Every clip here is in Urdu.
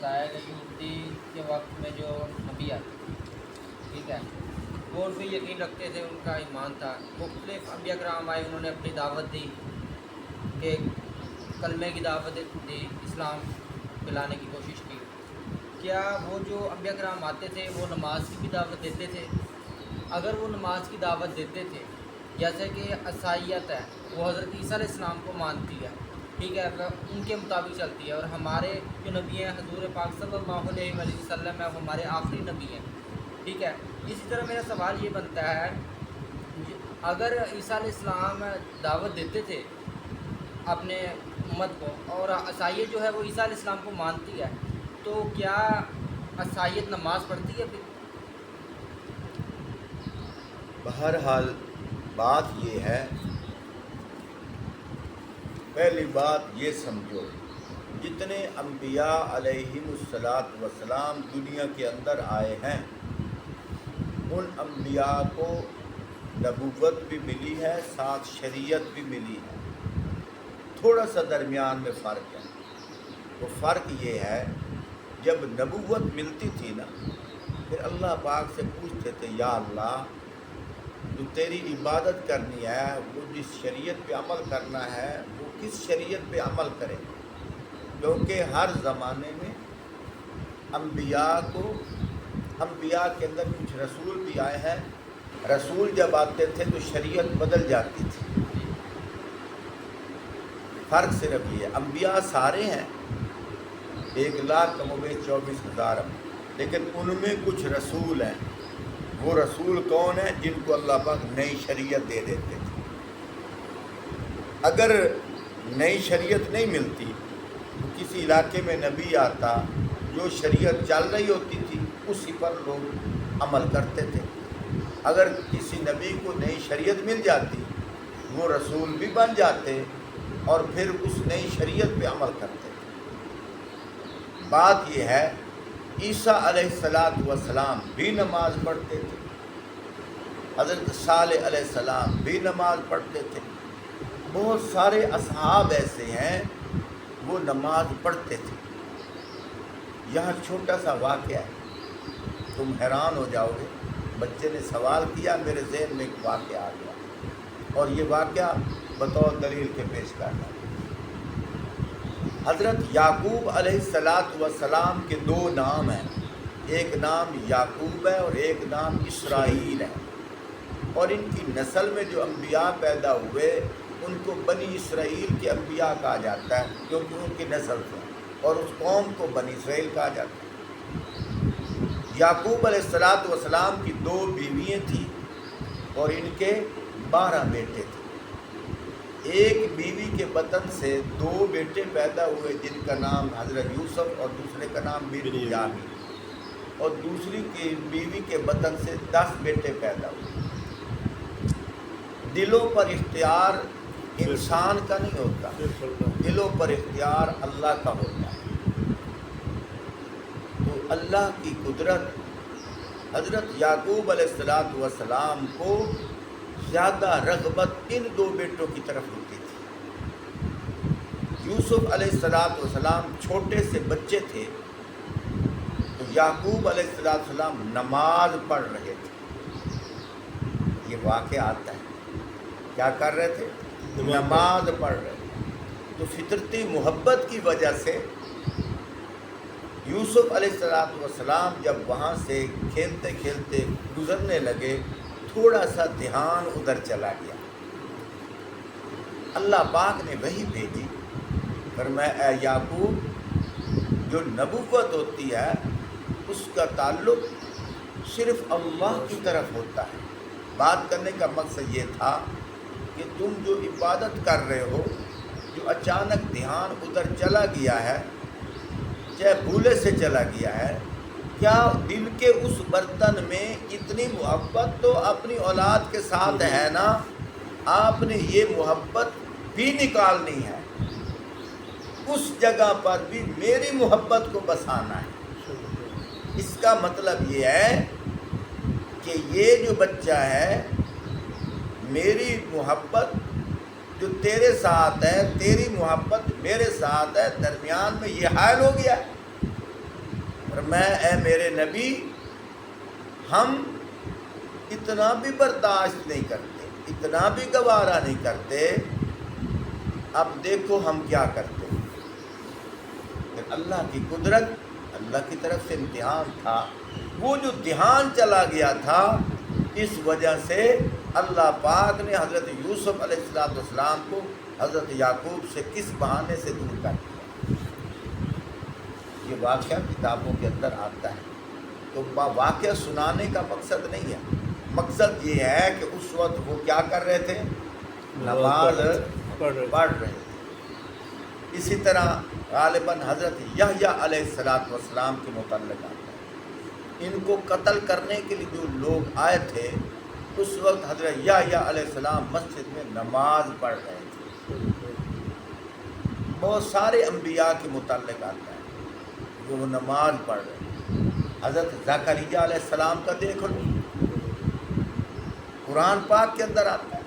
بتایا کہ یہودی کے وقت میں جو نبی آتے، ٹھیک ہے، وہ ان پہ یقین رکھتے تھے، ان کا ایمان تھا۔ مختلف انبیاء کرام آئے، انہوں نے اپنی دعوت دی کہ کلمے کی دعوت دی، اسلام پلانے کی کوشش کی۔ کیا وہ جو انبیاء کرام آتے تھے وہ نماز کی بھی دعوت دیتے تھے؟ اگر وہ نماز کی دعوت دیتے تھے، جیسے کہ عیسائیت ہے، وہ حضرت عیسیٰ علیہ السلام کو مانتی ہے، ٹھیک ہے، وہ ان کے مطابق چلتی ہے، اور ہمارے جو نبی ہیں حضور پاک صلی اللہ علیہ وآلہ وسلم ہے، وہ ہمارے آخری نبی ہیں، ٹھیک ہے۔ اسی طرح میرا سوال یہ بنتا ہے، اگر عیسیٰ علیہ السلام دعوت دیتے تھے اپنے امت کو، اور عیسائیت جو ہے وہ عیسیٰ علیہ السلام کو مانتی ہے، تو کیا عیسائیت نماز پڑھتی ہے پھر؟ بہرحال بات یہ ہے، پہلی بات یہ سمجھو، جتنے انبیاء علیہم الصلاۃ والسلام دنیا کے اندر آئے ہیں، ان انبیاء کو نبوت بھی ملی ہے، ساتھ شریعت بھی ملی ہے۔ تھوڑا سا درمیان میں فرق ہے۔ وہ فرق یہ ہے، جب نبوت ملتی تھی نا، پھر اللہ پاک سے پوچھتے تھے، یا اللہ، جو تیری عبادت کرنی ہے، وہ جس شریعت پہ عمل کرنا ہے، وہ کس شریعت پہ عمل کرے؟ کیونکہ ہر زمانے میں انبیاء کے اندر کچھ رسول بھی آئے ہیں۔ رسول جب آتے تھے تو شریعت بدل جاتی تھی۔ فرق صرف یہ ہے، انبیاء سارے ہیں، 1,24,000، لیکن ان میں کچھ رسول ہیں۔ وہ رسول کون ہیں؟ جن کو اللہ پاک نئی شریعت دے دیتے تھے۔ اگر نئی شریعت نہیں ملتی تو کسی علاقے میں نبی آتا، جو شریعت چل رہی ہوتی تھی اسی پر لوگ عمل کرتے تھے۔ اگر کسی نبی کو نئی شریعت مل جاتی، وہ رسول بھی بن جاتے اور پھر اس نئی شریعت پہ عمل کرتے تھے۔ بات یہ ہے، عیسیٰ علیہ السلام بھی نماز پڑھتے تھے، حضرت صالح علیہ السلام بھی نماز پڑھتے تھے، بہت سارے اصحاب ایسے ہیں وہ نماز پڑھتے تھے۔ یہاں چھوٹا سا واقعہ ہے، تم حیران ہو جاؤ گے۔ بچے نے سوال کیا، میرے ذہن میں ایک واقعہ آ گیا، اور یہ واقعہ بطور دلیل کے پیش کرنا۔ حضرت یعقوب علیہ السلام کے دو نام ہیں، ایک نام یعقوب ہے اور ایک نام اسرائیل ہے، اور ان کی نسل میں جو انبیاء پیدا ہوئے ان کو بنی اسرائیل کے انبیاء کہا جاتا ہے، کیونکہ ان کی نسل سے، اور اس قوم کو بنی اسرائیل کہا جاتا ہے۔ یعقوب علیہ السلام کی 2 بیویاں تھیں اور ان کے 12 بیٹے تھے۔ ایک بیوی کے بطن سے 2 بیٹے پیدا ہوئے، جن کا نام حضرت یوسف اور دوسرے کا نام بنیامین، اور دوسری کی بیوی کے بطن سے 10 بیٹے پیدا ہوئے۔ دلوں پر اختیار انسان کا نہیں ہوتا، دلوں پر اختیار اللہ کا ہوتا ہے۔ تو اللہ کی قدرت، حضرت یعقوب علیہ السلام کو زیادہ رغبت ان 2 بیٹوں کی طرف ہوتی تھی۔ یوسف علیہ السلام چھوٹے سے بچے تھے تو یعقوب علیہ السلام نماز پڑھ رہے تھے۔ یہ واقعہ آتا ہے، کیا کر رہے تھے؟ نماز پڑھ رہے تھے۔ تو فطرتی محبت کی وجہ سے یوسف علیہ السلام جب وہاں سے کھیلتے کھیلتے گزرنے لگے، تھوڑا سا دھیان ادھر چلا گیا۔ اللہ پاک نے وحی بھیجی، فرمایا اے یعقوب، جو نبوت ہوتی ہے اس کا تعلق صرف اللہ کی طرف ہوتا ہے۔ بات کرنے کا مقصد یہ تھا کہ تم جو عبادت کر رہے ہو، جو اچانک دھیان ادھر چلا گیا ہے، چاہے بھولے سے چلا گیا ہے، کیا دل کے اس برتن میں اتنی محبت تو اپنی اولاد کے ساتھ ہے نا؟ آپ نے یہ محبت بھی نکالنی ہے، اس جگہ پر بھی میری محبت کو بسانا ہے۔ اس کا مطلب یہ ہے کہ یہ جو بچہ ہے، میری محبت جو تیرے ساتھ ہے، تیری محبت میرے ساتھ ہے، درمیان میں یہ حائل ہو گیا ہے۔ فرمایا اے میرے نبی ہم اتنا بھی برداشت نہیں کرتے، اتنا بھی گوارا نہیں کرتے، اب دیکھو ہم کیا کرتے ہیں۔ پھر اللہ کی قدرت، اللہ کی طرف سے امتحان تھا، وہ جو دھیان چلا گیا تھا اس وجہ سے اللہ پاک نے حضرت یوسف علیہ السلام کو حضرت یعقوب سے کس بہانے سے دور کر دیا۔ یہ واقعہ کتابوں کے اندر آتا ہے، تو واقعہ سنانے کا مقصد نہیں ہے، مقصد یہ ہے کہ اس وقت وہ کیا کر رہے تھے؟ نماز پڑھ رہے تھے۔ اسی طرح غالباً حضرت یحییٰ علیہ السلام کے متعلق آتا ہے، ان کو قتل کرنے کے لیے جو لوگ آئے تھے اس وقت حضرت یحییٰ علیہ السلام مسجد میں نماز پڑھ رہے تھے۔ بہت سارے انبیاء کے متعلق آتا ہے جو وہ نماز پڑھ رہے تھے۔ حضرت زکریا علیہ السلام کا دیکھ لو، قرآن پاک کے اندر آتا ہے۔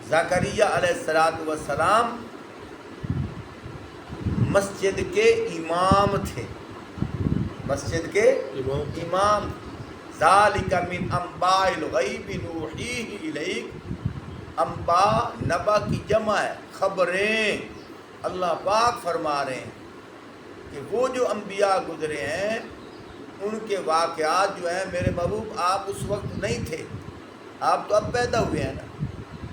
زکریا علیہ السلام مسجد کے امام تھے، مسجد کے امام۔ ذالک من انباء الغیب نوحیہ الیک، انباء نبا کی جمع ہے، خبریں۔ اللہ پاک فرما رہے ہیں کہ وہ جو انبیاء گزرے ہیں ان کے واقعات جو ہیں میرے محبوب آپ اس وقت نہیں تھے، آپ تو اب پیدا ہوئے ہیں نا،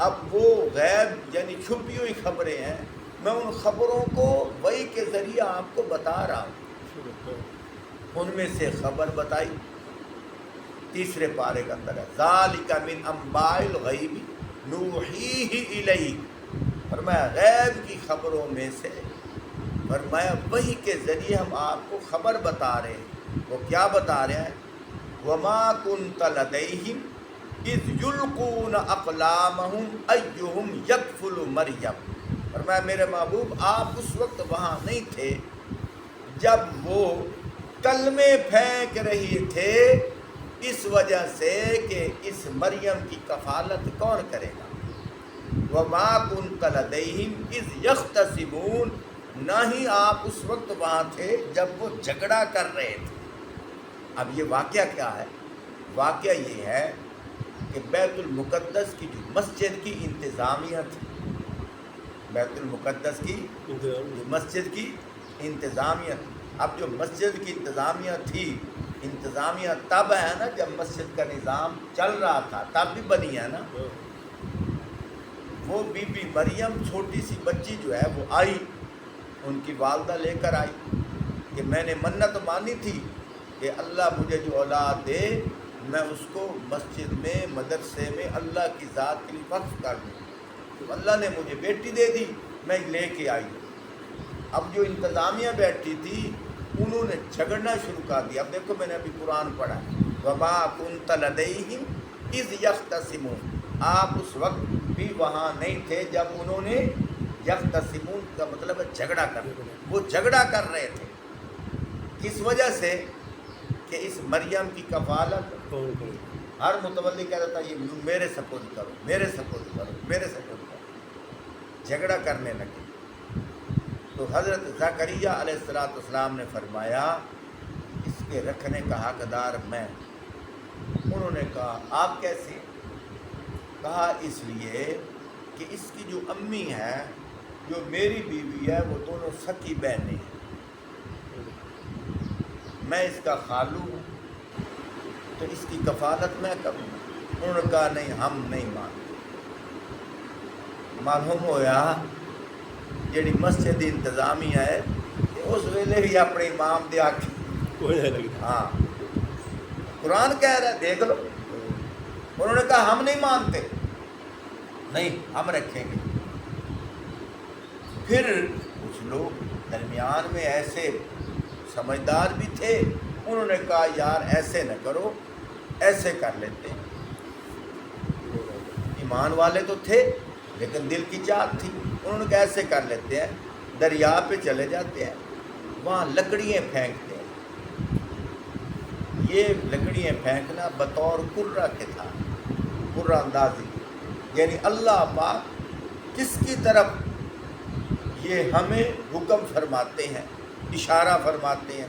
اب وہ غیب یعنی چھپی ہوئی خبریں ہیں، میں ان خبروں کو وحی کے ذریعے آپ کو بتا رہا ہوں۔ ان میں سے خبر بتائی تیسرے پارے کا اندر ہے، ذالک من انباء الغیب نوحیہ الیک، فرمایا غیب کی خبروں میں سے، فرمایا وحی کے ذریعے ہم آپ کو خبر بتا رہے ہیں۔ وہ کیا بتا رہے ہیں؟ وما کنت لدیہم اذ یلقون اقلامہم ایہم یکفل مریم، فرمایا میرے محبوب آپ اس وقت وہاں نہیں تھے جب وہ کلمے پھینک رہی تھے اس وجہ سے کہ اس مریم کی کفالت کون کرے گا۔ وما كنت لديهم اذ يختصمون، نہ ہی آپ اس وقت وہاں تھے جب وہ جھگڑا کر رہے تھے۔ اب یہ واقعہ کیا ہے؟ واقعہ یہ ہے کہ بیت المقدس کی جو مسجد کی انتظامیہ تھی، بیت المقدس کی جو مسجد کی انتظامیہ تھی، اب جو مسجد کی انتظامیہ تھی، انتظامیہ تب ہے نا جب مسجد کا نظام چل رہا تھا، تب بھی بنی ہے نا۔ وہ بی بی مریم چھوٹی سی بچی جو ہے وہ آئی، ان کی والدہ لے کر آئی کہ میں نے منت مانی تھی کہ اللہ مجھے جو اولاد دے میں اس کو مسجد میں مدرسے میں اللہ کی ذات کے لیے وقف کر دوں، تو اللہ نے مجھے بیٹی دے دی، میں لے کے آئی۔ اب جو انتظامیہ بیٹھی تھی انہوں نے جھگڑنا شروع کر دیا۔ اب دیکھو میں نے ابھی قرآن پڑھا، وما كنت لديهم اذ يختصمون، آپ اس وقت بھی وہاں نہیں تھے جب انہوں نے، یختصمون کا مطلب ہے جھگڑا کرنا، وہ جھگڑا کر رہے تھے کس وجہ سے کہ اس مریم کی کفالت ہر متولی کہتا تھا یہ میرے سپورٹ کرو، میرے سپورٹ کرو، میرے سپورٹ کرو، جھگڑا کرنے لگے۔ تو حضرت زکریا علیہ السلام نے فرمایا اس کے رکھنے کا حقدار میں۔ انہوں نے کہا آپ کیسے؟ کہا اس لیے کہ اس کی جو امی ہے جو میری بیوی ہے وہ دونوں سکی بہنیں ہیں، میں اس کا خالو ہوں تو اس کی کفالت میں کروں۔ انہوں نے کہا نہیں ہم نہیں مانتے۔ معلوم ہویا جیڑی مسجد انتظامیہ ہے اس ویلے بھی اپنے امام دے آکے، ہاں قرآن کہہ رہا ہے دیکھ لو۔ انہوں نے کہا ہم نہیں مانتے، نہیں ہم رکھیں گے۔ پھر کچھ لوگ درمیان میں ایسے سمجھدار بھی تھے، انہوں نے کہا یار ایسے نہ کرو، ایسے کر لیتے ہیں۔ ایمان والے تو تھے لیکن دل کی چاہت تھی، انہوں نے کہا ایسے کر لیتے ہیں، دریا پہ چلے جاتے ہیں، وہاں لکڑیاں پھینکتے ہیں۔ یہ لکڑیاں پھینکنا بطور قرہ کے تھا، قرہ اندازی، یعنی اللہ پاک کس کی طرف یہ ہمیں حکم فرماتے ہیں، اشارہ فرماتے ہیں